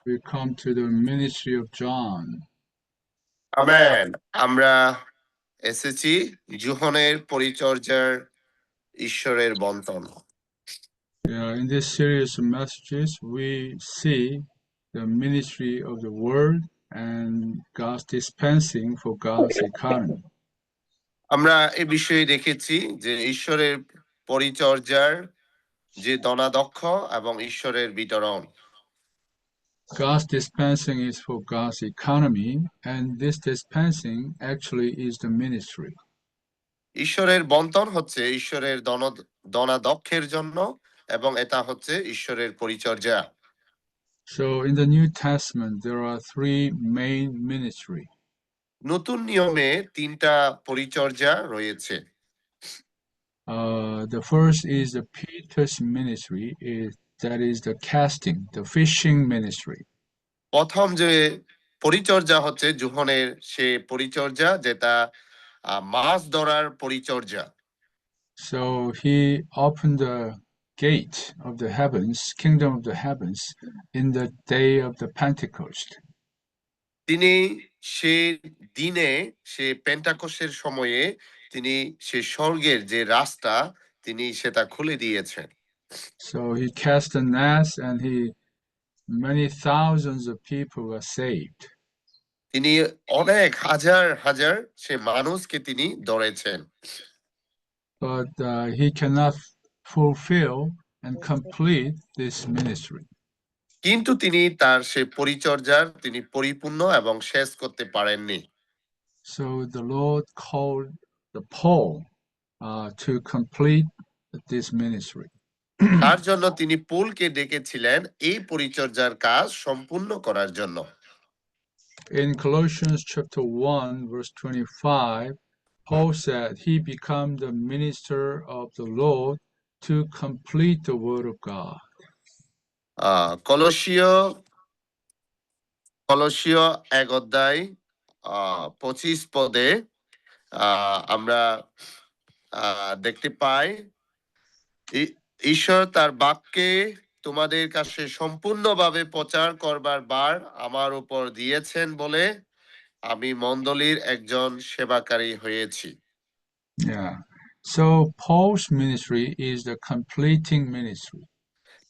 we come to the ministry of John. Amen. আমরা এসেছি যোহনের পরিচর্যার ঈশ্বরের বন্টন। In this series of messages, we see the ministry of the Word and God's dispensing for God's economy. আমরা এই বিষয়ে দেখেছি যে ঈশ্বরের পরিচর্যার যে দনাদক্ষ এবং ঈশ্বরের বিতরণ। God's dispensing is for God's economy, and this dispensing actually is the ministry. ঈশ্বরের বন্টন হচ্ছে ঈশ্বরের দনাদক্ষের জন্য এবং এটা হচ্ছে ঈশ্বরের পরিচর্যা। So in the New Testament, there are three main ministry. নতুন নিয়মে তিনটা পরিচর্যা রয়েছে। The first is the Peter's ministry, that is the casting, the fishing ministry. প্রথম যে পরিচর্যা হচ্ছে যোহনের সে পরিচর্যা যেটা মাছ ধরার পরিচর্যা। So he opened the gate of the heavens, kingdom of the heavens, in the day of the Pentecost. তিনি সে দিনে সে পেন্টাকোসের সময়ে তিনি সে স্বর্গের যে রাস্তা তিনি সেটা খুলে দিয়েছেন। So he cast the net and many thousands of people were saved. তিনি অনেক হাজার হাজার সে মানুষকে তিনি ধরেছেন। But he cannot fulfill and complete this ministry. কিন্তু তিনি তার সে পরিচর্যার তিনি পরিপূর্ণ এবং শেষ করতে পারেননি। So the Lord called the Paul to complete this ministry. তার জন্য তিনি পৌলকে ডেকেছিলেন এই পরিচর্যার কাজ সম্পূর্ণ করার জন্য। In Colossians chapter 1 verse 25, Paul said he became the minister of the Lord to complete the word of God. কলসীয় 1 অধ্যায় 25 পদে আমরা দেখতে পাই ঈশ্বর তার বাক্যে তোমাদের কাছে সম্পূর্ণভাবে প্রচার করবার বার আমার উপর দিয়েছেন বলে আমি মণ্ডলীর একজন সেবাকারী হয়েছি। Yeah. So Paul's ministry is the completing ministry.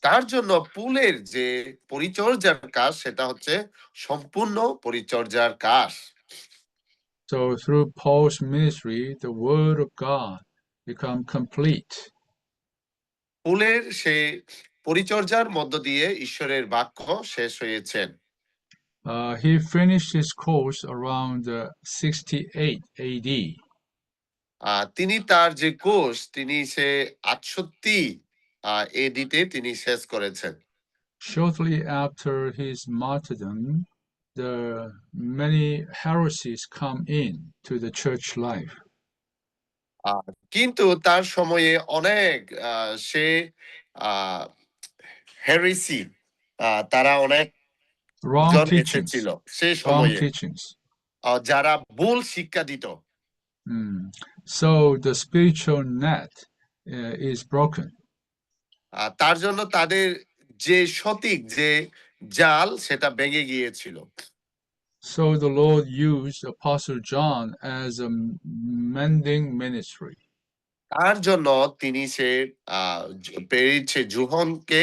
তার জন্য পুলের যে পরিচর্যার কাজ সেটা হচ্ছে সম্পূর্ণ পরিচর্যার কাজ। So through Paul's ministry, the word of God become complete. পুলের সেই পরিচর্যার মধ্য দিয়ে ঈশ্বরের বাক্য শেষ হয়েছেন। He finished his course around 68 AD. তিনি তার যে কোর্স তিনি সে 68 এডিতে তিনি শেষ করেছেন। Shortly after his martyrdom, the many heresies come in to the church life. কিন্তু তার সময়ে অনেক সে হেরেসি তারা অনেক wrong teachings, এসেছিল সেই wrong সময়ে teachings. যারা ভুল শিক্ষা দিত। So the spiritual net is broken. তার জন্য তাদের যে সঠিক যে জাল সেটা ভেঙে গিয়েছিল। So the Lord used Apostle John as a mending ministry. তার জন্য তিনি সে পেরেছে যোহনকে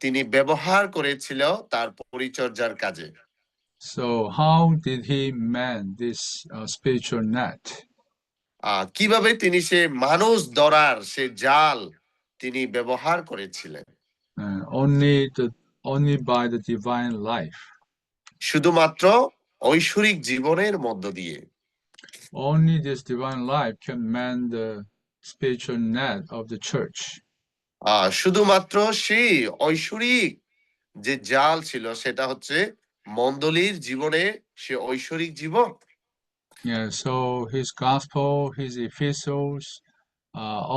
তিনি ব্যবহার করেছিল তার পরিচর্যার কাজে। So how did he mend this spiritual net? কিভাবে তিনি সে মানুষ ধরার সে জাল তিনি ব্যবহার করেছিলেন? Only by the divine life. শুধুমাত্র ঐশ্বরিক জীবনের মধ্য দিয়ে। Only this divine life can mend the spiritual net of the church. শুধুমাত্র সেই ঐশ্বরিক যে জাল ছিল সেটা হচ্ছে মণ্ডলীর জীবনে সে ঐশ্বরিক জীবন। Yeah, so his gospel, his epistles,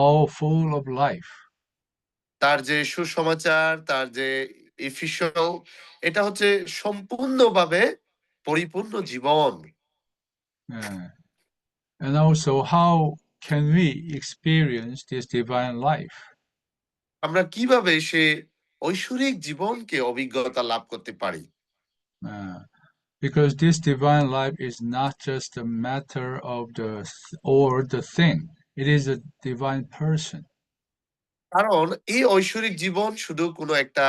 all full of life. তার যে সুসমাচার তার যে এফিসিয়াল এটা হচ্ছে সম্পূর্ণভাবে পরিপূর্ণ জীবন। Yeah. And also how can we experience this divine life? আমরা কিভাবে সে ঐশ্বরিক জীবনকে অভিজ্ঞতা লাভ করতে পারি। Uh, because this divine life is not just a matter of the thing, it is a divine person. কারণ এই ঐশ্বরিক জীবন শুধু কোনো একটা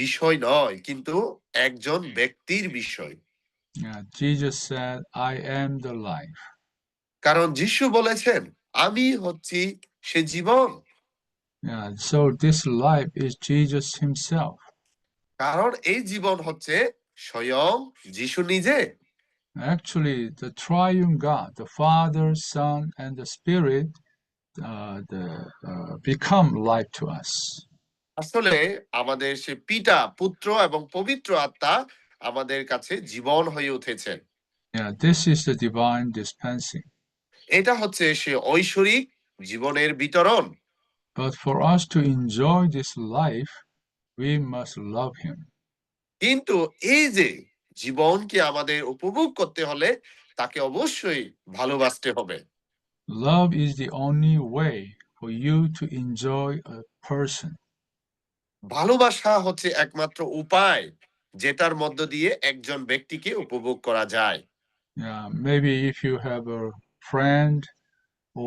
বিষয় নয়, কিন্তু একজন ব্যক্তির বিষয়। Jesus said, I am the life. কারণ যিশু বলেছেন, আমি হচ্ছি সে জীবন। So this life is Jesus himself. কারণ এই জীবন হচ্ছে স্বয়ং যিশু নিজে। Actually, the triune God, the Father, Son, and the Spirit, become life to us. আসলে আমাদের সে পিতা, পুত্র এবং পবিত্র আত্মা আমাদের কাছে জীবন হয়ে উঠেছেন। This is the divine dispensing. এটা হচ্ছে সে ঐশ্বরিক জীবনের বিতরণ। But for us to enjoy this life, we must love him. কিন্তু এই যে জীবনকে আমাদের উপভোগ করতে হলে তাকে অবশ্যই ভালোবাসতে হবে। Love is the only way for you to enjoy a person. ভালোবাসা হচ্ছে একমাত্র উপায় যেটার মধ্য দিয়ে একজন ব্যক্তিকে উপভোগ করা যায়। Maybe if you have a friend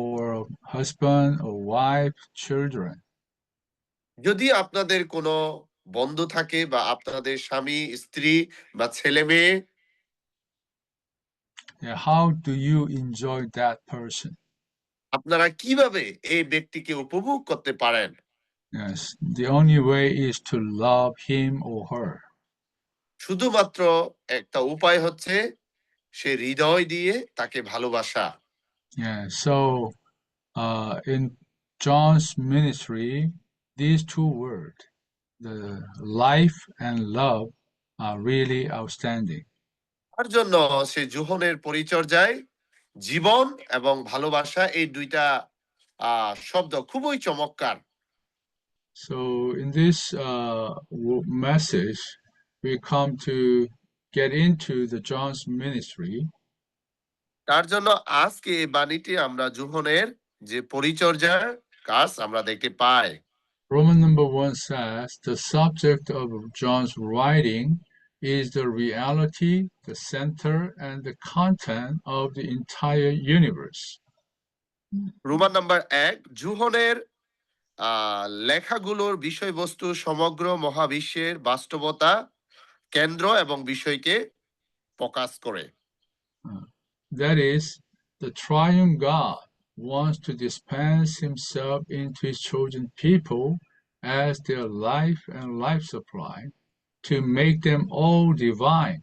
or a husband or wife, children, যদি আপনাদের কোনো বন্ধু থাকে বা আপনাদের স্বামী, স্ত্রী বা ছেলে মেয়ে, how do you enjoy that person? আপনারা কিভাবে এই ব্যক্তিকে উপভোগ করতে পারেন? Yes, the only way is to love him or her. শুধুমাত্র একটা উপায় হচ্ছে সে হৃদয় দিয়ে তাকে ভালোবাসা। So in John's ministry, these two words, the life and love, are really outstanding. তার জন্য সে যোহনের পরিচর্যায় জীবন এবং ভালোবাসা এই দুইটা শব্দ খুবই চমৎকার। So in this message, we come to get into the John's ministry. তার জন্য আজকে এই বাণীটি আমরা যোহনের যে পরিচর্যার কাজ আমরা দেখতে পাই। Roman number 1 says the subject of John's writing is the reality, the center, and the content of the entire universe. Roman number 1, যোহনের লেখাগুলোর বিষয়বস্তু সমগ্র মহাবিশ্বের বাস্তবতা, কেন্দ্র এবং বিষয়কে প্রকাশ করে। That is, the triune God wants to dispense himself into his chosen people as their life and life supply, to make them all divine,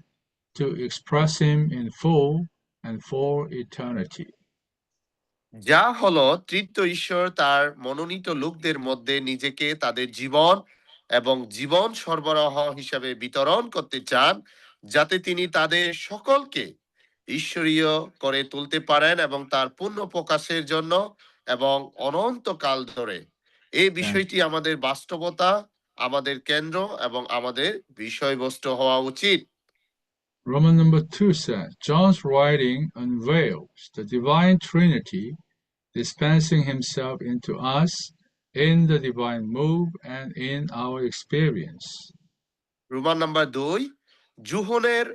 to express him in full and for eternity. যা হলো তৃতীয় ঈশ্বর তার মনোনীত লোকদের মধ্যে নিজেকে তাদের জীবন এবং জীবন সরবরাহ হিসাবে বিতরণ করতে চান, যাতে তিনি তাদের সকলকে ঈশ্বরীয় করে তুলতে পারেন এবং তার পূর্ণ প্রকাশের জন্য এবং অনন্তকাল ধরে। এই বিষয়টি আমাদের বাস্তবতা, আমাদের কেন্দ্র এবং আমাদের বিষয়বস্তু হওয়া উচিত। Roman number 2 says, John's writing unveils the divine Trinity dispensing himself into us in the divine move and in our experience. Roman number 2, যোহনের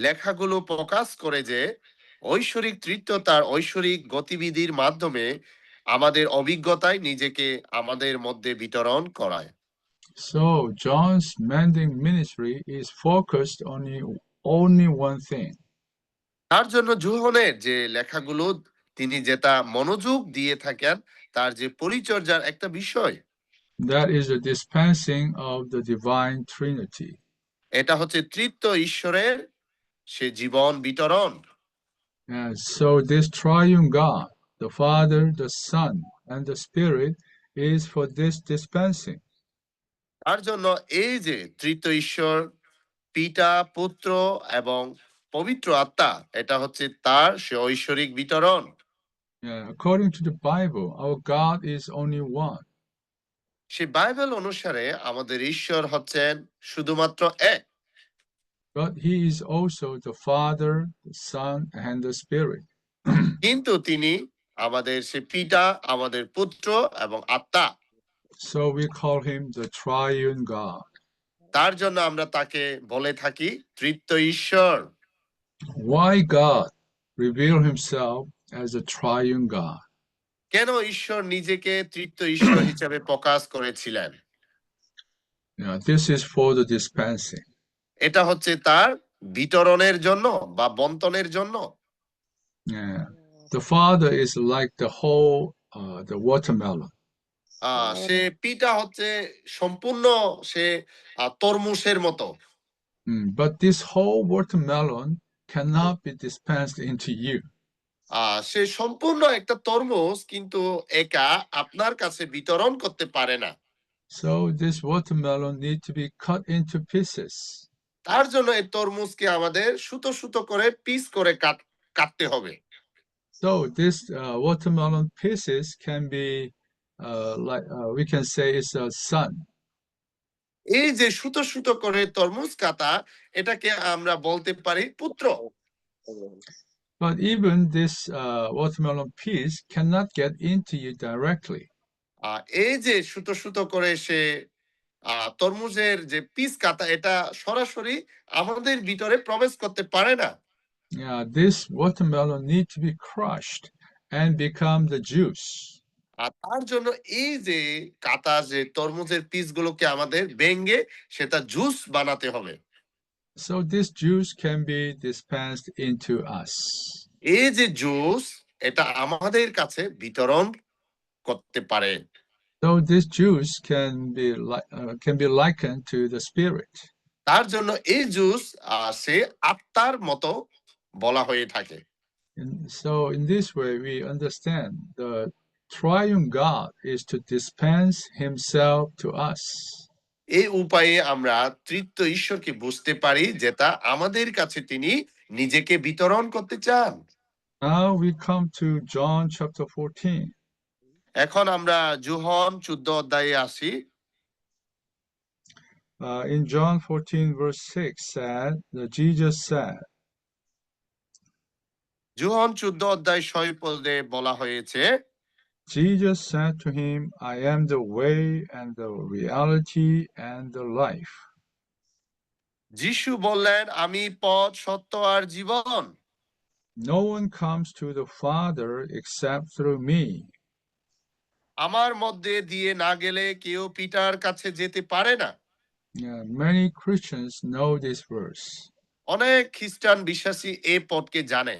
লেখাগুলো প্রকাশ করে যে ঐশ্বরিক তৃতীয় তার ঐশ্বরিক গতিবিধির মাধ্যমে আমাদের অভিজ্ঞতায় নিজেকে আমাদের মধ্যে বিতরণ করায়। So John's mending ministry is focused on only one thing. তার জন্য যোহনের যে লেখাগুলো তিনি যেটা মনোযোগ দিয়ে থাকেন তার যে পরিচর্যার একটা বিষয়, That is the dispensing of the divine Trinity. এটা হচ্ছে তৃতীয় ঈশ্বরের সে জীবন বিতরণ। And so this triune God, the Father, the Son, and the Spirit, is for this dispensing. তার জন্য এই যে তৃতীয় ঈশ্বর, পিতা, পুত্র এবং পবিত্র আত্মা, এটা হচ্ছে তার সে ঐশ্বরিক বিতরণ। According to the Bible, our God is only one. Say Bible অনুসারে আমাদের ঈশ্বর হচ্ছেন শুধুমাত্র এক। But he is also the Father, the Son, and the Spirit. কিন্তু তিনি আমাদের সে পিতা, আমাদের পুত্র এবং আত্মা। So we call him the triune God. তার জন্য আমরা তাকে বলে থাকি তৃতীয় ঈশ্বর। Why God revealed himself as a triune God? কেন ঈশ্বর নিজেকে তৃতীয় ঈশ্বর হিসেবে প্রকাশ করেছিলেন? This is for the dispensing. এটা হচ্ছে তার বিতরণের জন্য বা বন্টনের জন্য। Yeah. The Father is like the whole, the watermelon. সে পিতা হচ্ছে সম্পূর্ণ সে তরমুজের মতো। But this whole watermelon cannot be dispensed into you. সে সম্পূর্ণ একটা তরমুজ কিন্তু একা আপনার কাছে বিতরণ করতে পারে না। So this watermelon need to be cut into pieces. তার জন্য এই তরমুজকে আমাদের সুতো সুতো করে পিস করে কাটতে হবে। So this watermelon pieces can be like we can say it's a son. এই যে সুতো সুতো করে তরমুজ কাটা, এটাকে আমরা বলতে পারি পুত্র। But even this watermelon piece cannot get into you directly. এই যে সুতো সুতো করে সে তরমুজের যে পিস কাটা, এটা সরাসরি আমাদের ভিতরে প্রবেশ করতে পারে না। Yeah, this watermelon need to be crushed and become the juice. আর তার জন্য এই যে কাটা যে তরমুজের পিসগুলোকে আমাদের ভেঙে সেটা জুস বানাতে হবে। So this juice can be dispensed into us. এই যে জুস, এটা আমাদের কাছে বিতরণ করতে পারে। So this juice can be likened to the spirit. তার জন্য এই জুস সে আত্মার মতো বলা হয়ে থাকে। So in this way we understand the triune God is to dispense himself to us. এই উপায়ে আমরা তৃতীয় ঈশ্বরকে বুঝতে পারি, যেটা আমাদের কাছে তিনি নিজেকে বিতরণ করতে চান। Now we come to John chapter 14. এখন আমরা যোহন 14 অধ্যায়ে আসি। In John 14 verse 6 Jesus said, যোহন 14 অধ্যায় 6 পদে বলা হয়েছে, Jesus said to him, I am the way and the reality and the life. যিশু বললেন, আমি পথ, সত্য আর জীবন। No one comes to the Father except through me. আমার মধ্যে দিয়ে না গেলে কেউ পিতার কাছে যেতে পারে না। Many Christians know this verse, অনেক খ্রিস্টান বিশ্বাসী এই পথকে জানে,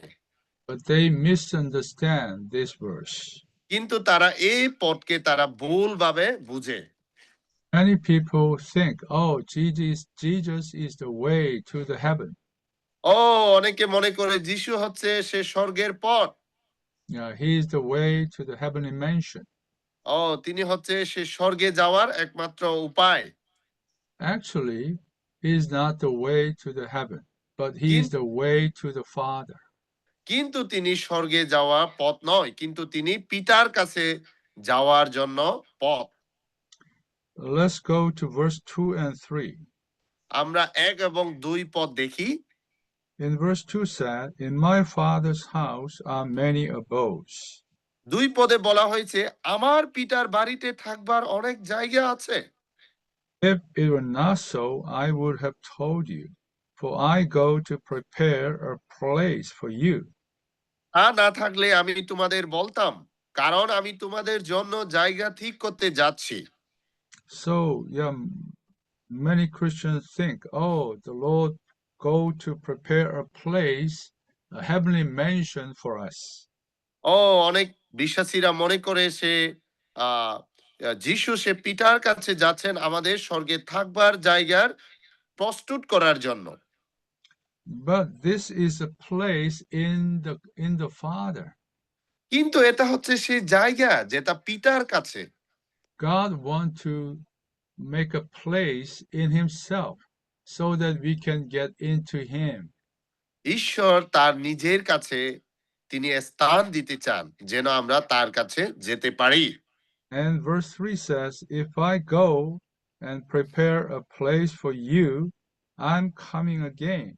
but they misunderstand this verse. কিন্তু তারা এই পথকে তারা ভুলভাবে বুঝে। Many people think, oh, Jesus is the way to the heaven. অনেকে মনে করে যিশু হচ্ছে সে স্বর্গের পথ। He is the way to the heavenly mansion. তিনি হচ্ছে সে স্বর্গে যাওয়ার একমাত্র উপায়। Actually, he is not the way to the heaven, but he is the way to the Father. কিন্তু তিনি স্বর্গে যাওয়া পথ নয়, কিন্তু তিনি পিতার কাছে যাওয়ার জন্য পথ। Let's go to verse 2 and 3. আমরা 1 এবং 2 পদ দেখি। In verse 2 said, in my Father's house are many abodes. 2 পদে বলা হয়েছে, আমার পিতার বাড়িতে থাকবার অনেক জায়গা আছে। If it were not so, I would have told you, for I go to prepare a place for you. তা না থাকলে আমি তোমাদের বলতাম, কারণ আমি তোমাদের জন্য জায়গা ঠিক করতে যাচ্ছি। So, many Christians think, oh, the Lord go to prepare a place, a heavenly mansion for us. অনেক বিশ্বাসীরা মনে করে সে যিশু সে পিতার কাছে যাচ্ছেন আমাদের স্বর্গে থাকবার জায়গার প্রস্তুত করার জন্য। But this is a place in the Father. কিন্তু এটা হচ্ছে সেই জায়গা যেটা পিতার কাছে। God wants to make a place in himself so that we can get into him. ঈশ্বর তার নিজের কাছে তিনি স্থান দিতে চান, যেন আমরা তার কাছে যেতে পারি। And verse 3 says, if I go and prepare a place for you, I'm coming again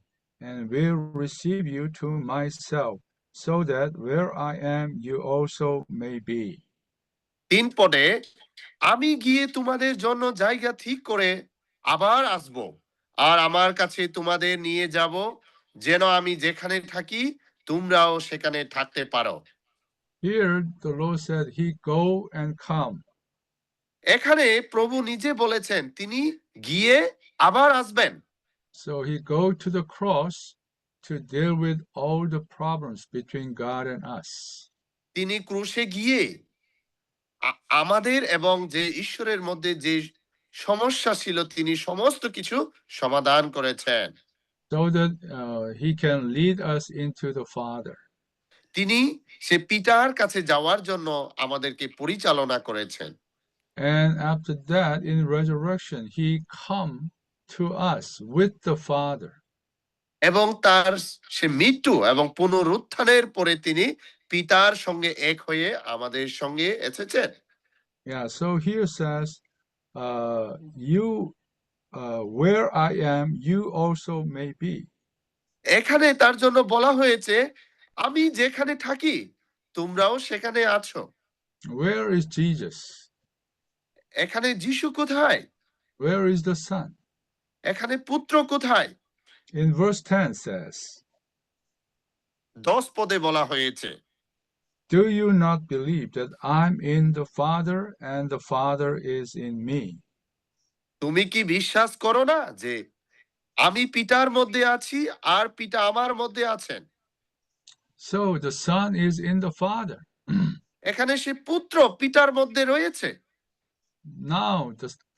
and will receive you to myself, so that where I am, you also may be. 3 পদে আমি গিয়ে তোমাদের জন্য জায়গা ঠিক করে আবার আসব, আর আমার কাছে তোমাদের নিয়ে যাব, যেন আমি যেখানে থাকি তোমরাও সেখানে থাকতে পারো। Here, the Lord said, He go and come. এখানে প্রভু নিজে বলেছেন তিনি গিয়ে আবার আসবেন। So He go to the cross to deal with all the problems between God and us. তিনি ক্রুশে গিয়ে আমাদের এবং যে ঈশ্বরের মধ্যে যে সমস্যা ছিল তিনি সমস্ত কিছু সমাধান করেছেন, So that He can lead us into the Father. তিনি সে পিতার কাছে যাওয়ার জন্য আমাদেরকে পরিচালনা করেছেন। And after that, in resurrection, He come to us with the Father. এবং তার সে মৃত্যু এবং পুনরুত্থানের পরে তিনি পিতার সঙ্গে এক হয়ে আমাদের সঙ্গে এসেছেন। Yeah, so here says, you, where I am, you also may be. এখানে তার জন্য বলা হয়েছে আমি যেখানে থাকি তোমরাও সেখানে আছো। Where is Jesus? এখানে যিশু কোথায়? Where is the Son? এখানে পুত্র কোথায়? In verse 10 says, 10 পদে বলা হয়েছে, Do you not believe that I'm in the Father and the Father is in me? তুমি কি বিশ্বাস করো না যে আমি পিতার মধ্যে আছি আর পিতা আমার মধ্যে আছেন? So the Son is in the Father. এখানে সে পুত্র পিতার মধ্যে রয়েছে। Now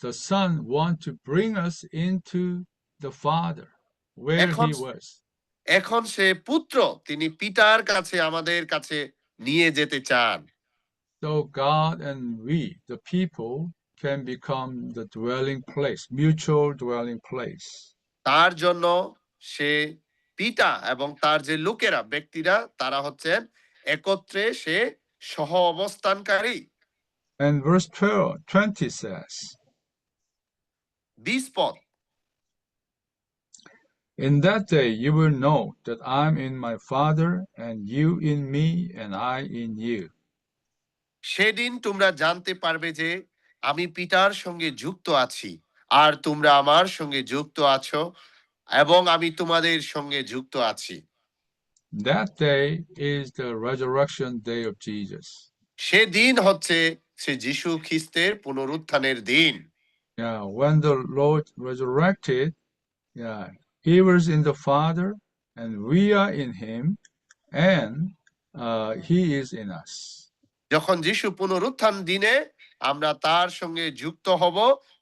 the Son wants to bring us into the Father, where এখন He was. এখন সে পুত্র তিনি পিতার কাছে আমাদের কাছে নিয়ে যেতে চান। So God and we, the people, can become the dwelling place, mutual dwelling place. তার জন্য সে পিতা এবং তার যে লোকেরা ব্যক্তিরা তারা হচ্ছেন একত্রে সে সহ অবস্থানকারী। And verse 20 says, 20 পদ, In that day you will know that I'm in my Father, and you in me, and I in you. সেদিন তোমরা জানতে পারবে যে আমি পিতার সঙ্গে যুক্ত আছি আর তোমরা আমার সঙ্গে যুক্ত আছো এবং আমি তোমাদের সঙ্গে যুক্ত আছি। That day is the resurrection day of Jesus. সেদিন হচ্ছে সে যিশু খ্রিস্টের পুনরুত্থানের দিন। Yeah, when the Lord resurrected, yeah, He was in the Father, and we are in Him, and He is in us. যখন যিশু পুনরুত্থান দিনে আমরা তার সঙ্গে যুক্ত হব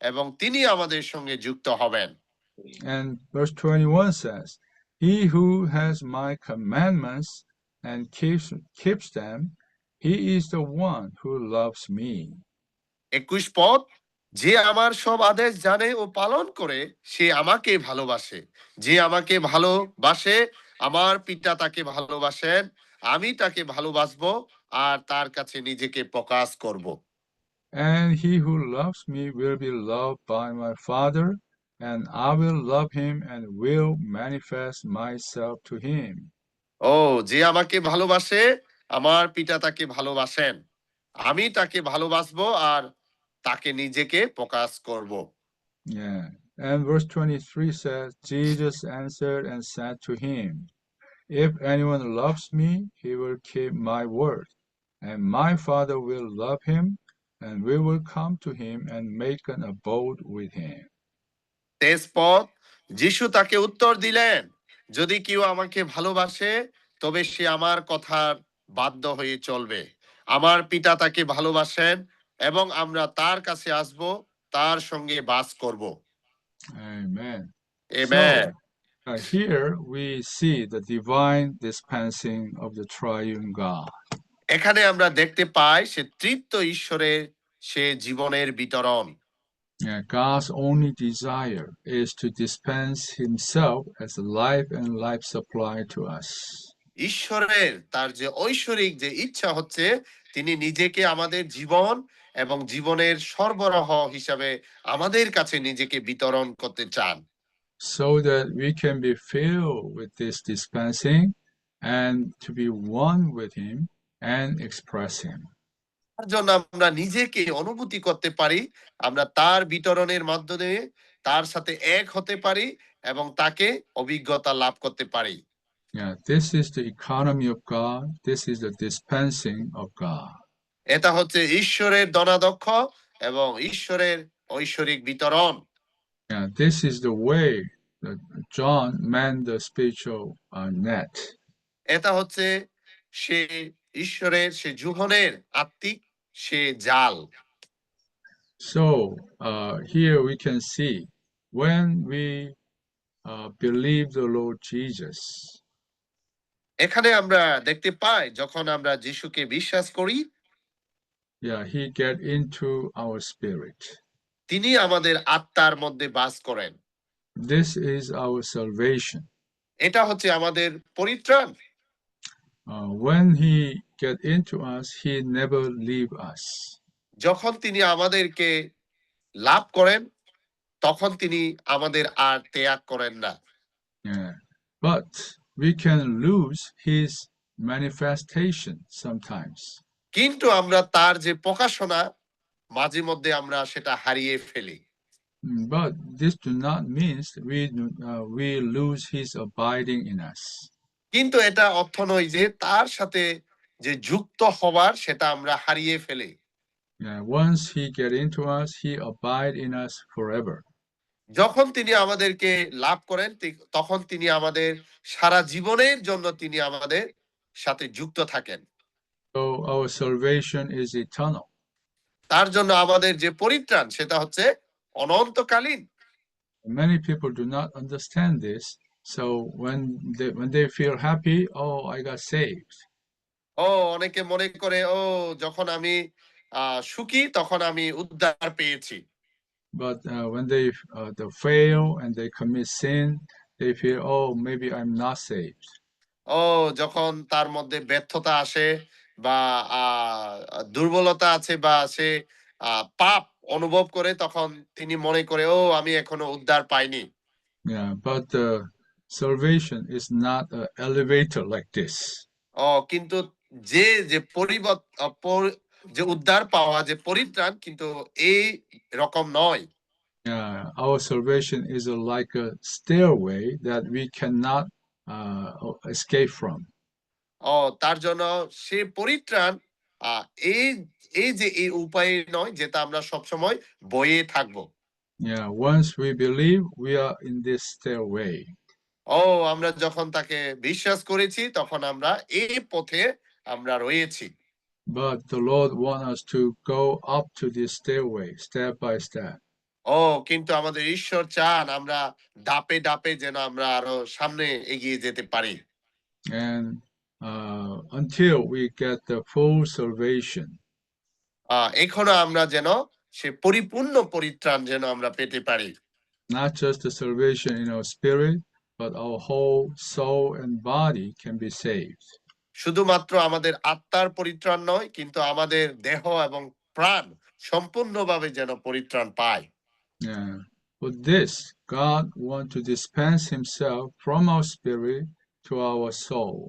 এবং তিনি আমাদের সঙ্গে যুক্ত হবেন। And verse 21 says, He who has my commandments and keeps them, he is the one who loves me. 21 পদ, যে আমার সব আদেশ জানে ও পালন করে সে আমাকে ভালোবাসে, যে আমাকে ভালোবাসে আমার পিতা তাকে ভালোবাসেন, আমি তাকে ভালোবাসবো আর তার কাছে নিজেকে প্রকাশ করব। And he who loves me will be loved by my Father, and I will love him and will manifest myself to him. ও, যে আমাকে ভালোবাসে আমার পিতা তাকে ভালোবাসেন, আমি তাকে ভালোবাসবো আর তাকে নিজেকে প্রকাশ করব। Yeah. And verse 23 says, Jesus answered and said to him, If anyone loves me, he will keep my word, and my Father will love him, and we will come to him and make an abode with him. 23 পদ, যিশু তাকে উত্তর দিলেন, যদি কেউ আমাকে ভালোবাসে তবে সে আমার কথার বাধ্য হয়ে চলবে, আমার পিতা তাকে ভালোবাসেন এবং আমরা তার কাছে আসব, তার সঙ্গে বাস করব। Amen. Amen. Here we see the divine dispensing of the triune God. এখানে আমরা দেখতে পাই সে তৃতীয় ঈশ্বরের সে জীবনের বিতরণ। Yeah, God's only desire is to dispense himself as a life and life supply to us. ঈশ্বরের তার যে ঐশ্বরিক যে ইচ্ছা হচ্ছে তিনি নিজেকে আমাদের জীবন এবং জীবনের সরবরাহ হিসাবে আমাদের কাছে নিজেকে বিতরণ করতে চান, So that we can be filled with this dispensing and to be one with him and express him. তার জন্য আমরা নিজেকে অনুভূতি করতে পারি, আমরা তার বিতরণের মাধ্যমে তার সাথে এক হতে পারি এবং তাকে অভিজ্ঞতা লাভ করতে পারি। Yeah, this is the economy of God. This is the dispensing of God. এটা হচ্ছে ঈশ্বরের ধনাধ্যক্ষ এবং ঈশ্বরের ঐশ্বরিক বিতরণ। Yeah, this is the way that John manned the spiritual net. এটা হচ্ছে সে ঈশ্বরের সে জুহনের আত্মিক সে জাল। So here we can see when we believe the Lord Jesus, এখানে আমরা দেখতে পাই যখন আমরা যিশুকে বিশ্বাস করি, yeah, He get into our spirit. তিনি আমাদের আত্মার মধ্যে বাস করেন। This is our salvation. এটা হচ্ছে আমাদের পরিত্রাণ। When He get into us, He never leave us. যখন তিনি আমাদেরকে লাভ করেন তখন তিনি আমাদের আর ত্যাগ করেন না। Yeah. But we can lose His manifestation sometimes. কিন্তু আমরা তার যে প্রকাশনা মাঝে মধ্যে আমরা সেটা হারিয়ে ফেলি। But this do not mean we lose His abiding in us. কিন্তু এটা অর্থ নয় যে তার সাথে যে যুক্ত হওয়ার সেটা আমরা হারিয়ে ফেলি। Yeah, once He get into us, He abide in us forever. যখন তিনি আমাদেরকে লাভ করেন তখন তিনি আমাদের সারা জীবনের জন্য তিনি আমাদের সাথে যুক্ত থাকেন। So our salvation is eternal. তার জন্য আমাদের যে পরিত্রাণ সেটা হচ্ছে অনন্তকালীন। Many people do not understand this. So when they feel happy, oh, I got saved. অনেকে মনে করে যখন আমি সুখী তখন আমি উদ্ধার পেয়েছি। But when they fail and they commit sin, they feel, oh, maybe I'm not saved. যখন তার মধ্যে ব্যর্থতা আসে বা দুর্বলতা আছে বা সে পাপ অনুভব করে তখন তিনি মনে করে আমি এখনো উদ্ধার পাইনি। Yeah, but salvation is not an elevator like this. কিন্তু যে যে যে উদ্ধার পাওয়া যে পরিত্রাণ কিন্তু এই রকম নয়। Yeah, our salvation is like a stairway that we cannot escape from. তার জন্য সে পরিত্রাণ এই এই যে এই উপায় নয় যেটা আমরা সবসময় বয়ে থাকবো। Yeah, once we believe, we are in this stairway. আমরা যখন তাকে বিশ্বাস করেছি তখন আমরা এই পথে আমরা রয়েছি। But the Lord wants us to go up to this stairway step by step. কিন্তু আমাদের ঈশ্বর চান আমরা ধাপে ধাপে যেন আমরা আরো সামনে এগিয়ে যেতে পারি। And until we get the full salvation. এখনো আমরা যেন সে পরিপূর্ণ পরিত্রাণ যেন আমরা পেতে পারি। Not just the salvation in our spirit, but our whole soul and body can be saved. শুধুমাত্র আমাদের আত্মার পরিত্রাণ নয় কিন্তু আমাদের দেহ এবং প্রাণ সম্পূর্ণভাবে যেন পরিত্রাণ পায়। Yeah. For this, God wants to dispense Himself from our spirit to our soul.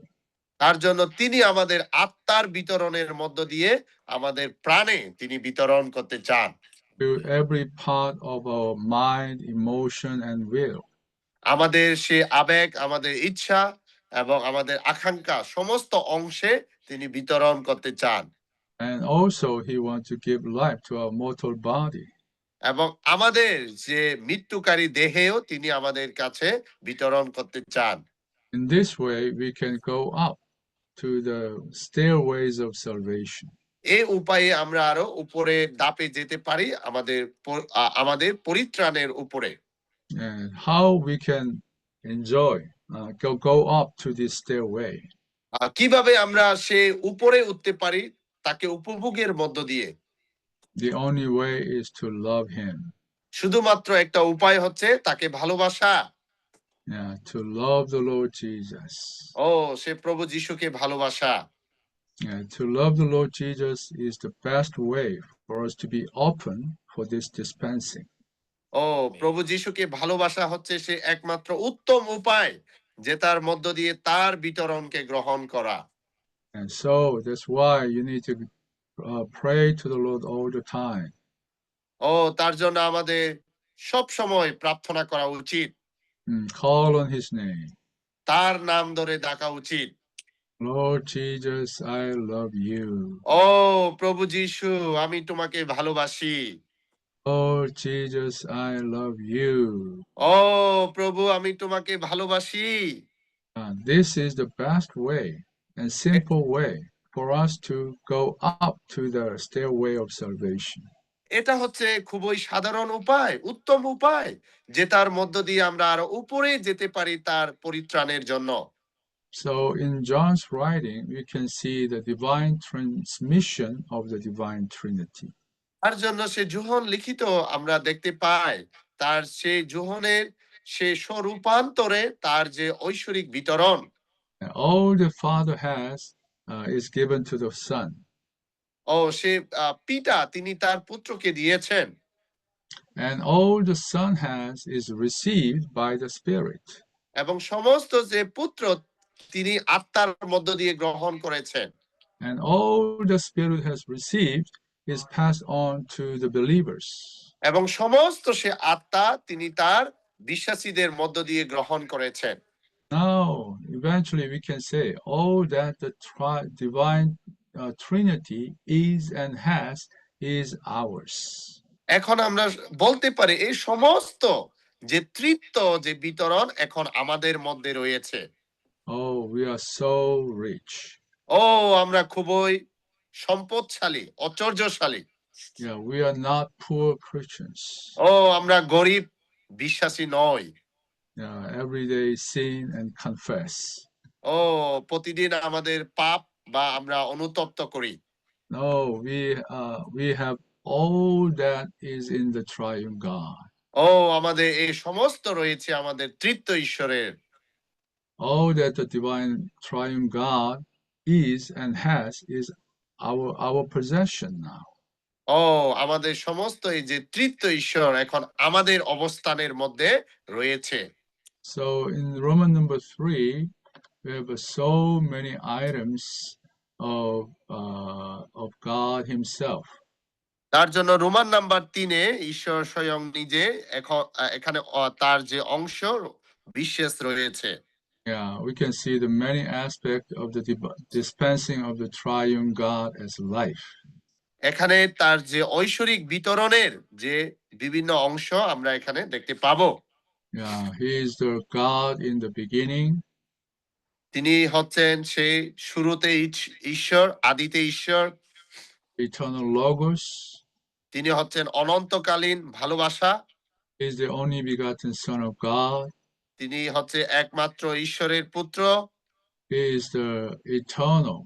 তার জন্য তিনি আমাদের আত্মার বিতরণের মধ্য দিয়ে আমাদের প্রাণে তিনি বিতরণ করতে চান। To every part of our mind, emotion, and will. আমাদের সে আবেগ, আমাদের ইচ্ছা এবং আমাদের আকাঙ্ক্ষা সমস্ত অংশে তিনি বিতরণ করতে চান। And also, He wants to give life to our mortal body. এবং আমাদের যে মৃত্যুকারী দেহেও তিনি আমাদের কাছে বিতরণ করতে চান। In this way, we can go up to the stairways of salvation. এই উপায়ে আমরা আরো উপরে ধাপে যেতে পারি আমাদের পরিত্রাণের উপরে। And how we can enjoy, go up to this stairway. কিভাবে আমরা সে উপরে উঠতে পারি তাকে উপভোগের মধ্য দিয়ে। The only way is to love Him. শুধুমাত্র একটা উপায় হচ্ছে তাকে ভালোবাসা। Yeah, to love the Lord Jesus. সে প্রভু যিশুকে ভালোবাসা। Yeah, to love the Lord Jesus is the best way for us to be open for this dispensing. প্রভু যিশুকে ভালোবাসা হচ্ছে সে একমাত্র উত্তম উপায় যে তার মধ্য দিয়ে তার বিতরণকে গ্রহণ করা। And so that's why you need to pray to the Lord all the time. ও তার জন্য আমাদের সব সময় প্রার্থনা করা উচিত, Call on His name. তার নাম ধরে ডাকা উচিত। Lord Jesus, I love you. ও প্রভু যিশু, আমি তোমাকে ভালোবাসি। Lord Jesus, I love you. ও প্রভু, আমি তোমাকে ভালোবাসি। This is the best way and simple way for us to go up to the stairway of salvation. এটা হচ্ছে খুবই সাধারণ উপায়, উত্তম উপায়, যে তার মধ্য দিয়ে আমরা আরো উপরে যেতে পারি তার পরিত্রাণের জন্য। So in John's writing, we can see the divine transmission of the divine Trinity. তার জন্য সে যোহন লিখিত আমরা দেখতে পাই, তার সেই যোহনের সে স্বরূপান্তরে তার যে ঐশ্বরিক বিতরণ। And all the Father has is given to the Son. ও সে পিতা তিনি তার পুত্রকে দিয়েছেন, And all the Son has is received by the Spirit. এবং সমস্ত যে পুত্র তিনি আত্মার মধ্য দিয়ে গ্রহণ করেছেন, And all the Spirit has received is passed on to the believers. এবং সমস্ত সে আত্মা তিনি তার বিশ্বাসীদের মধ্য দিয়ে গ্রহণ করেছেন। Now, eventually, we can say all that the divine Trinity is and has is ours. এখন আমরা বলতে পারি এই সমস্ত যে তৃত্ব যে বিতরণ এখন আমাদের মধ্যে রয়েছে। Oh, we are so rich. ও আমরা খুবই সম্পদশালী, ঐশ্বর্যশালী। Yeah, we are not poor Christians. ও আমরা গরিব বিশ্বাসী নই। Every day sin and confess. ও প্রতিদিন আমাদের পাপ বা আমরা অনুতপ্ত করি। No, we have all that is in the triune God. ও আমাদের এই সমস্ত রয়েছে আমাদের তৃত্ব ঈশ্বরের। All that the divine triune God is and has is our possession now. ও আমাদের সমস্ত এই যে তৃত্ব ঈশ্বর এখন আমাদের অবস্থানের মধ্যে রয়েছে। So in Roman number 3, we have so many items of God Himself. তার জন্য রোমান নাম্বার 3-এ ঈশ্বর স্বয়ং নিজে এখানে তার যে অংশ বিশেষ রয়েছে। Yeah, we can see the many aspects of the dispensing of the triune God as life. এখানে তার যে ঐশ্বরিক বিতরণের যে বিভিন্ন অংশ আমরা এখানে দেখতে পাবো। Yeah, He is the God in the beginning. তিনি হচ্ছেন সেই শুরুতে ঈশ্বর, আদিতে ঈশ্বর। Eternal Logos. তিনি হচ্ছেন অনন্তকালীন ভালোবাসা। He is the only begotten Son of God. তিনি হচ্ছে একমাত্র ঈশ্বরের পুত্র। He is the eternal,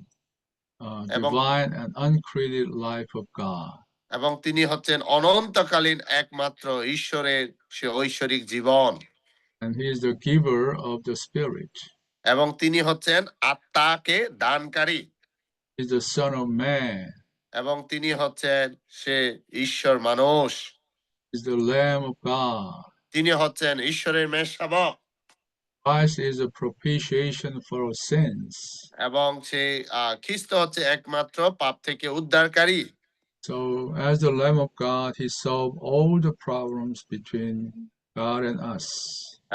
divine and uncreated life of God. এবং তিনি হচ্ছেন অনন্তকালীন একমাত্র ঈশ্বরের সে ঐশ্বরিক জীবন। And He is the giver of the Spirit. এবং তিনি হচ্ছেন আত্মাকে দানকারী। He is the Son of Man. এবং তিনি হচ্ছেন সে ঈশ্বর মানুষ। He is the Lamb of God. তিনি হচ্ছেন ঈশ্বরের মেষশাবক। Christ is a propitiation for our sins. এবং সে খ্রিস্ট হচ্ছে একমাত্র পাপ থেকে উদ্ধারকারী। So as the Lamb of God, He solved all the problems between God and us.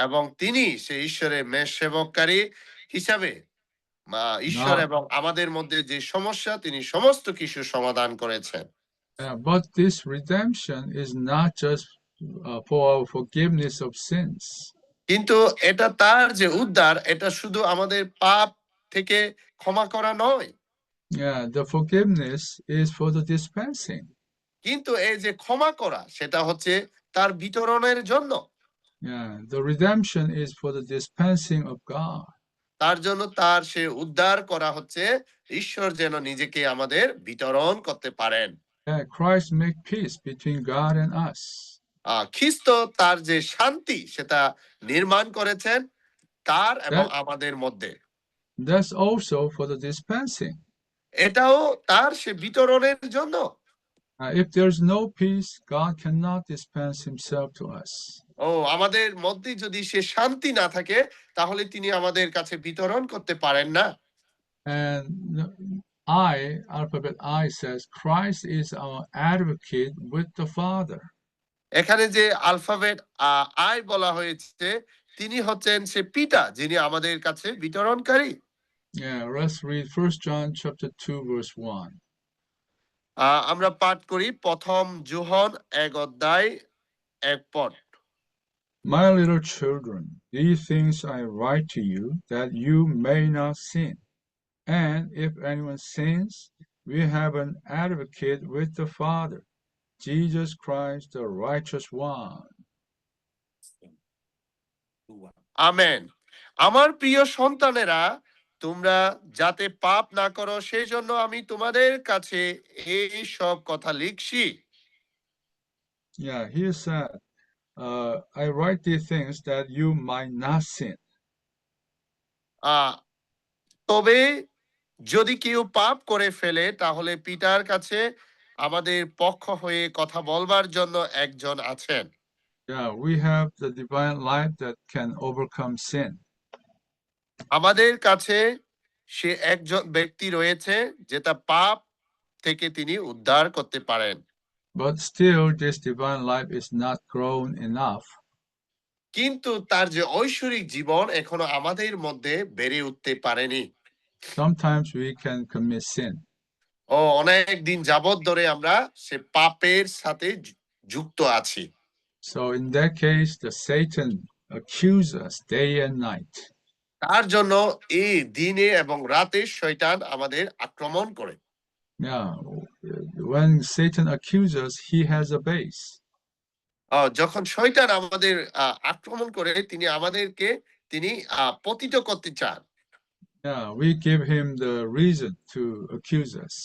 এবং তিনি সে ঈশ্বরের মেষসেবককারী হিসাবে ঈশ্বর এবং আমাদের মধ্যে যে সমস্যা তিনি সমস্ত কিছু সমাধান করেছেন। But this redemption is not just for our forgiveness of sins. কিন্তু এটা তার যে উদ্ধার, এটা শুধু আমাদের পাপ থেকে ক্ষমা করা নয়। Yeah, the forgiveness is for the dispensing. কিন্তু এই যে ক্ষমা করা সেটা হচ্ছে তার বিতরণের জন্য। Yeah, the redemption is for the dispensing of God. তার জন্য তার সে উদ্ধার করা হচ্ছে ঈশ্বর যেন নিজেকে আমাদের বিতরণ করতে পারেন। Yeah, Christ make peace between God and us. খ্রিস্ট তার যে শান্তি সেটা নির্মাণ করেছেন তার এবং আমাদের মধ্যে। That's also for the dispensing. এটাও তার সে বিতরণের জন্য। If there's no peace, God cannot dispense Himself to us. আমাদের মধ্যে যদি সে শান্তি না থাকে তাহলে তিনি আমাদের কাছে বিতরণ করতে পারেন না। And I, alphabet I says, Christ is our advocate with the Father. এখানে যে আলফাবেট আই বলা হয়েছে, তিনি হচ্ছেন সে পিতা যিনি আমাদের কাছে বিতরণকারী। Yeah, let's read 1 John chapter 2, verse 1. আমরা পাঠ করি প্রথম যোহন 1 অধ্যায় 1 পদ। My little children, these things I write to you that you may not sin. And if anyone sins, we have an advocate with the Father, Jesus Christ, the righteous one. Amen. আমার প্রিয় সন্তানেরা, তোমরা যাতে পাপ না করো সেই জন্য আমি তোমাদের কাছে এই সব কথা লিখছি। Yeah, he said, I write these things that you might not sin. তবে যদি কেউ পাপ করে ফেলে তাহলে পিতার কাছে আমাদের পক্ষ হয়ে কথা বলবার জন্য একজন আছেন। Yeah, we have the divine life that can overcome sin. আমাদের কাছে সে একজন ব্যক্তি রয়েছে যেটা পাপ থেকে তিনি উদ্ধার করতে পারেন। But still, this divine life is not grown enough. কিন্তু তার যে ঐশ্বরিক জীবন এখনো আমাদের মধ্যে বেড়ে উঠতে পারেনি। Sometimes we can commit sin. অনেক দিন যাবত ধরে আমরা সে পাপের সাথে যুক্ত আছি। So in that case, the Satan accuses us day and night. তার জন্য এই দিনে এবং রাতে শয়তান আমাদের আক্রমণ করে। Yeah, when Satan accuses us, he has a base. যখন শয়তান আমাদের আক্রমণ করে তিনি পতিত করতে চান। Yeah, we give him the reason to accuse us.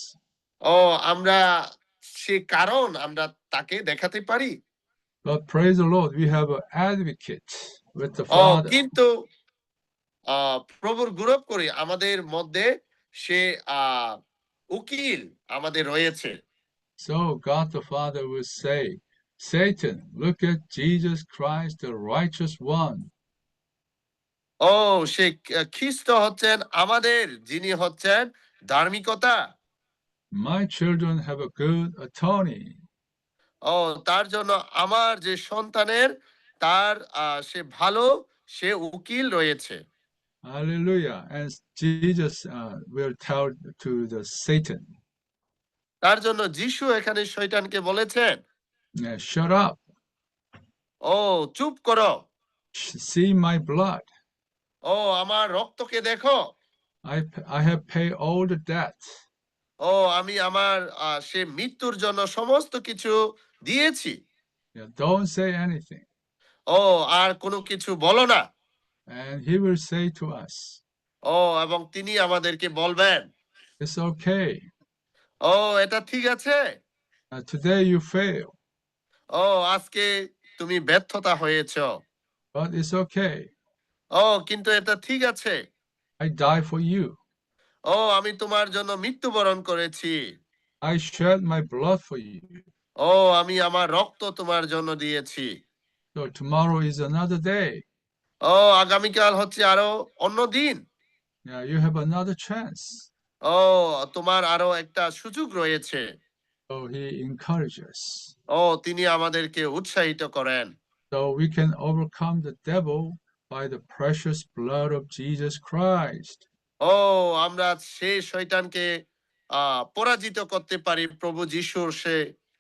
আমরা সে কারণ আমরা তাকে দেখাতে পারি। But praise the Lord, we have an advocate with the Father. কিন্তু প্রভুর গৌরব করি আমাদের মধ্যে সে উকিল আমাদের রয়েছে। So God the Father will say, Satan, look at Jesus Christ, the righteous one. সে খ্রিস্ট হচ্ছেন আমাদের যিনি হচ্ছেন ধার্মিকতা। My children have a good attorney. তার জন্য আমার যে সন্তানের তার সে ভালো সে উকিল রয়েছে। Hallelujah. And Jesus will tell to the Satan, তার জন্য যিশু এখানে শয়তানকে বলেছেন, shut up. চুপ করো। See my blood. আমার রক্তকে দেখো। I have paid all the debt. আমি আমার সে মৃত্যুর জন্য সমস্ত কিছু দিয়েছি। Yeah, don't say anything. আর কোনো কিছু বলো না। And he will say to us, এবং তিনি আমাদেরকে বলবেন, it's okay. এটা ঠিক আছে। Today you fail. আজকে তুমি ব্যর্থতা হয়েছ। But it's okay. কিন্তু এটা ঠিক আছে। I die for you. আমি তোমার জন্য মৃত্যুবরণ করেছি। I shed my blood for you. আমি আমার রক্ত তোমার জন্য দিয়েছি। So tomorrow is another day. আগামীকাল হচ্ছে আরো অন্য দিন। Yeah, you have another chance. তোমার আরো একটা সুযোগ রয়েছে। So he encourages. তিনি আমাদেরকে উৎসাহিত করেন। So we can overcome the devil by the precious blood of Jesus Christ. আমরা সেই শয়তানকে পরাজিত করতে পারি প্রভু যিশুর সে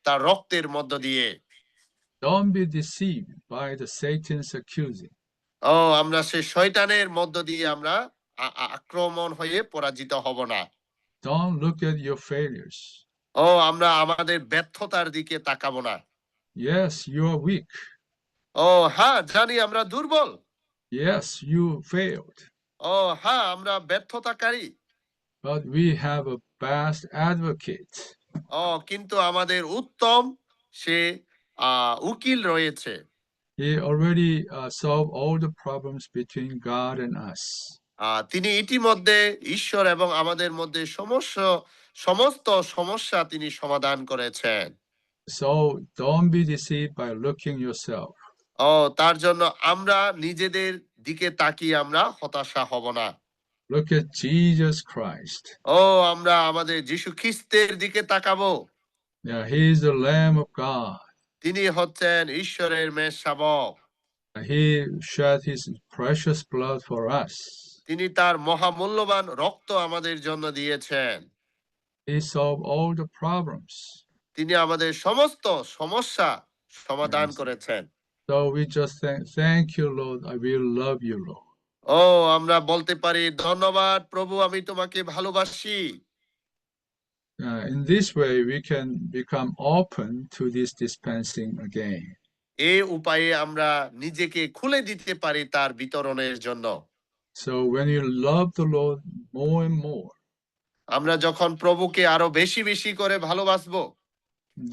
তার রক্তের মধ্য দিয়ে। Don't be deceived by the Satan's accusing. আমরা সেই শয়তানের মধ্য দিয়ে আমরা আক্রমণ হয়ে পরাজিত হব না। Don't look at your failures. আমরা আমাদের ব্যর্থতার দিকে তাকাবো না। Yes, you are weak. হ্যাঁ, জানি আমরা দুর্বল। Yes, you failed. হ্যাঁ, আমরা ব্যর্থতাকারী। But we have a vast advocate. কিন্তু আমাদের উত্তম সে উকিল রয়েছে। He already solved all the problems between God and us. তিনি ইতিমধ্যে ঈশ্বর এবং আমাদের মধ্যে সমস্ত সমস্যা তিনি সমাধান করেছেন। So don't be deceived by looking yourself. তার জন্য আমরা নিজেদের দিকে তাকিয়ে আমরা হতাশা হব না। Look at Jesus Christ. ও আমরা আমাদের যিশু খ্রিস্টের দিকে তাকাবো। Yeah, he is the Lamb of God. তিনি হচ্ছেন ঈশ্বরের মেষ শাবক। He shed his precious blood for us. তিনি তার মহামূল্যবান রক্ত আমাদের জন্য দিয়েছেন। He solved all the problems. তিনি আমাদের সমস্ত সমস্যা সমাধান Yes. করেছেন। So we just thank you, Lord. I will love you, Lord. ও আমরা বলতে পারি, ধন্যবাদ প্রভু, আমি তোমাকে ভালোবাসি। In this way, we can become open to this dispensing again. এই উপায়ে আমরা নিজেকে খুলে দিতে পারি তার বিতরণের জন্য। So when you love the Lord more and more, আমরা যখন প্রভুকে আরো বেশি বেশি করে ভালোবাসবো,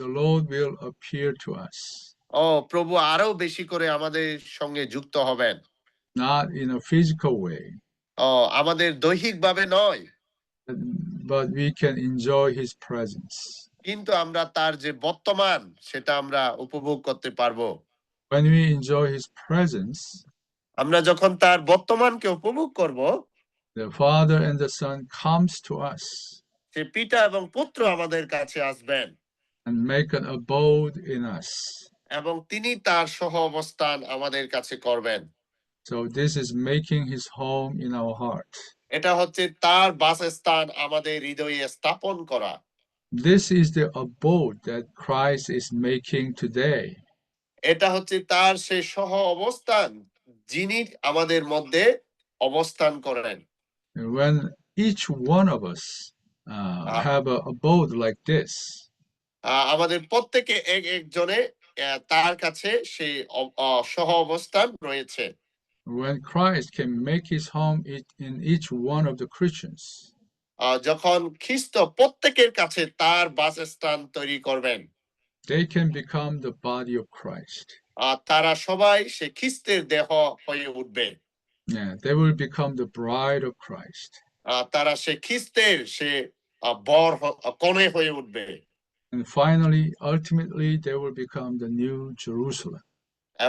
the Lord will appear to us, ও প্রভু আরো বেশি করে আমাদের সঙ্গে যুক্ত হবেন। not in a physical way, ও আমাদের দৈহিকভাবে নয়, but we can enjoy his presence. কিন্তু আমরা তার যে বর্তমান সেটা আমরা উপভোগ করতে পারবো। When we enjoy his presence, আমরা যখন তার বর্তমানকে উপভোগ করব, the Father and the Son comes to us সে পিতা এবং পুত্র আমাদের কাছে আসবেন and make an abode in us. এবং তিনি তার সহ অবস্থান আমাদের কাছে করবেন। So this is making his home in our heart. এটা হচ্ছে তার বাসস্থান আমাদের হৃদয়ে স্থাপন করা। This is the abode that Christ is making today. এটা হচ্ছে তার সেই সহ অবস্থান যিনি আমাদের মধ্যে অবস্থান করেন। And when each one of us have an abode like this, আমাদের প্রত্যেকে একজনে তার কাছে সেই সহ অবস্থান রয়েছে। when Christ can make his home in each one of the Christians, যখন খ্রিস্ট প্রত্যেকের কাছে তার বাসস্থান তৈরি করবেন, they can become the body of Christ. তারা সবাই সে খ্রিস্টের দেহ হয়ে উঠবে। Yeah, they will become the bride of Christ. তারা সে খ্রিস্টের সে বর কনে হয়ে উঠবে। And finally, ultimately, they will become the new Jerusalem.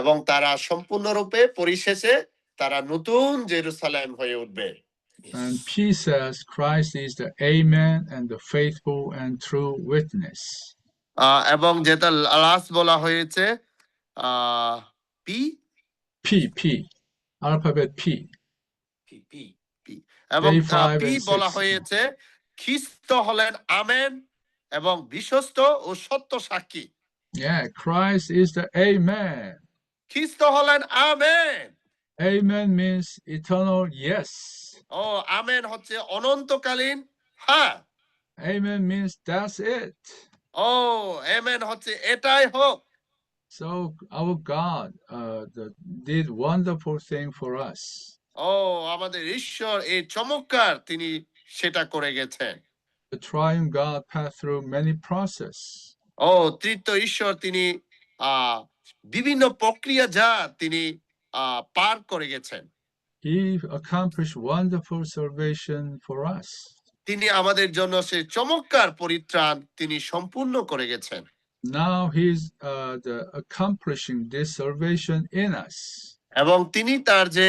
এবং তারা সম্পূর্ণরূপে পরিশেষে তারা নতুন জেরুসালেম হয়ে উঠবে। And P says Christ is the Amen and the faithful and true witness. এবং যেটা লাস্ট বলা হয়েছে পি P, alphabet P. এবং Day 5 পি and বলা 6. হয়েছে খ্রিস্ট হলেন আমেন এবং বিশ্বস্ত ও সত্য সাক্ষী। Yeah, Christ is the Amen. খ্রিস্ট হলেন amen. Amen means eternal yes. ও আমেন হচ্ছে অনন্তকালীন হ্যাঁ। Amen means that's it. ও আমেন হচ্ছে এটাই হোক। So our God did wonderful thing for us. ও আমাদের ঈশ্বর এই চমৎকার তিনি সেটা করে গেছেন। The triune God passed through many process. ও তৃতীয় ঈশ্বর তিনি বিভিন্ন প্রক্রিয়া যা তিনি পার করে গেছেন। He accomplished wonderful salvation for us. তিনি আমাদের জন্য সেই চমৎকার পরিত্রাণ তিনি সম্পূর্ণ করে গেছেন। Now he's accomplishing this salvation in us. এবং তিনি তার যে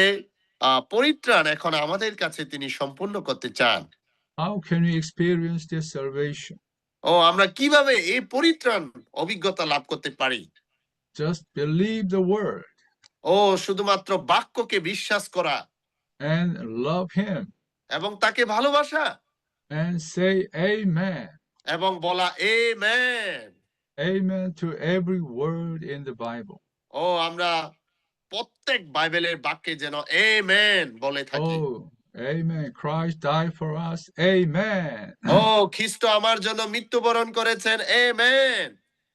পরিত্রাণ এখন আমাদের কাছে তিনি সম্পূর্ণ করতে চান। How can we experience this salvation? ও আমরা কিভাবে এই পরিত্রাণ অভিজ্ঞতা লাভ করতে পারি? Just believe the word. ও শুধুমাত্র বাক্যকে বিশ্বাস করা and love him এবং তাকে ভালোবাসা and say amen. এবং বলা amen. Amen to every word in the Bible. ও আমরা প্রত্যেক বাইবেলের বাক্যে যেন আমেন বলে থাকি। Oh, amen. Christ died for us. Amen. ও খ্রিস্ট আমার জন্য মৃত্যুবরণ করেছেন। Amen.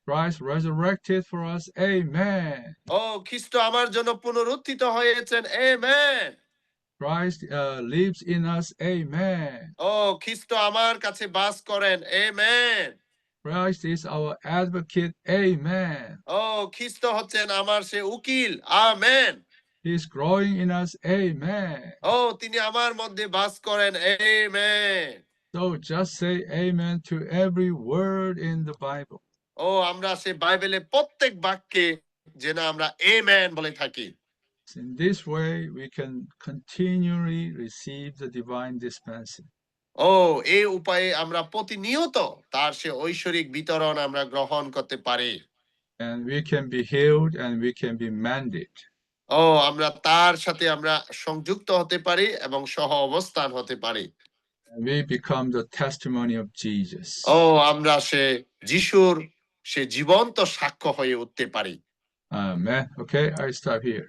Christ resurrected for us. Amen. ও খ্রিস্ট আমার জন্য পুনরুত্থিত হয়েছেন। Amen. Christ lives in us. Amen. ও খ্রিস্ট আমার কাছে বাস করেন। Amen. Christ is our advocate. Amen. ও খ্রিস্ট হচ্ছেন আমার সে উকিল। Amen. He's growing in us. Amen. ও তিনি আমার মধ্যে বাস করেন। Amen. So just say amen to every word in the Bible. ও আমরা সে বাইবেলের প্রত্যেক বাক্যে যেন আমরা আমেন বলে থাকি। In this way, we can continually receive the divine dispensing. ও এই উপায়ে আমরা প্রতিনিয়ত তার সে ঐশ্বরিক বিতরণ আমরা গ্রহণ করতে পারি। And we can be healed and we can be mended. ও আমরা তার সাথে আমরা সংযুক্ত হতে পারি এবং সহ অবস্থান হতে পারি। And we become the testimony of Jesus. ও আমরা সে যিশুর সে জীবন্ত সাক্ষ্য হয়ে উঠতে পারি। Amen. Okay, I stop here.